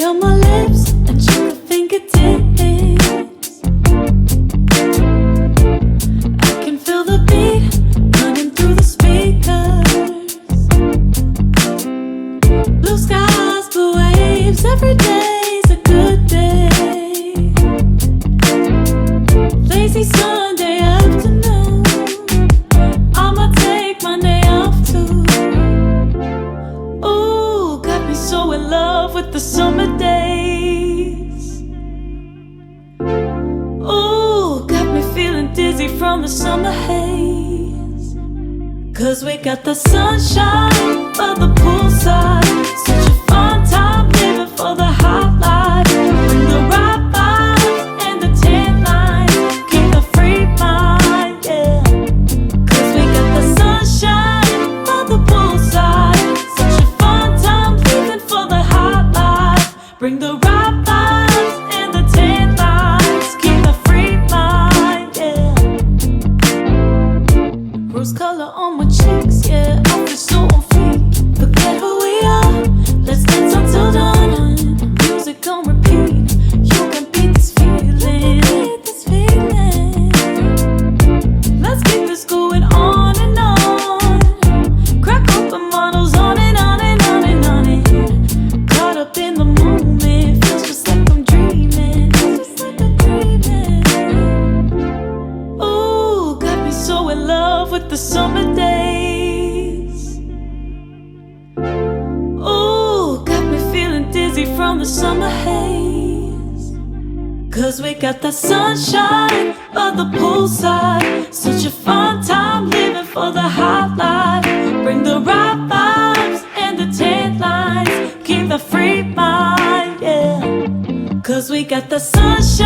Candy on my lips and sugar fingertips. I can feel the beat running through the speakers. Blue skies, blue waves, every day's a good day. Lazy Sunday afternoon, I'ma take Monday off too. Ooh, got me so in love with the summer days. Ooh, got me feeling dizzy from the summer haze. 'Cause we got the sunshine by the poolside. Such a fun time living for the hot life. Bring the right vibes and the tan lines. Keep a free mind, yeah. 'Cause we got the sunshine by the poolside. Such a fun time living for the hot life. Bring the right vibes and the tan lines. Keep a free mind, yeah. Rose color on my cheeks, yeah. I feel so on fleek. Forget who we are, let's dance until dawn. Music on repeat, you can beat this feeling. Let's keep this going on and on. Crack open models on and on and on and on it. Caught up in the moment, feels just like I'm dreaming. Ooh, got me so in love with the summer days. Ooh, got me feeling dizzy from the summer haze. 'Cause we got the sunshine by the poolside. Such a fun time living for the hot life. Bring the right vibes and the tan lines. Keep the free mind, yeah. 'Cause we got the sunshine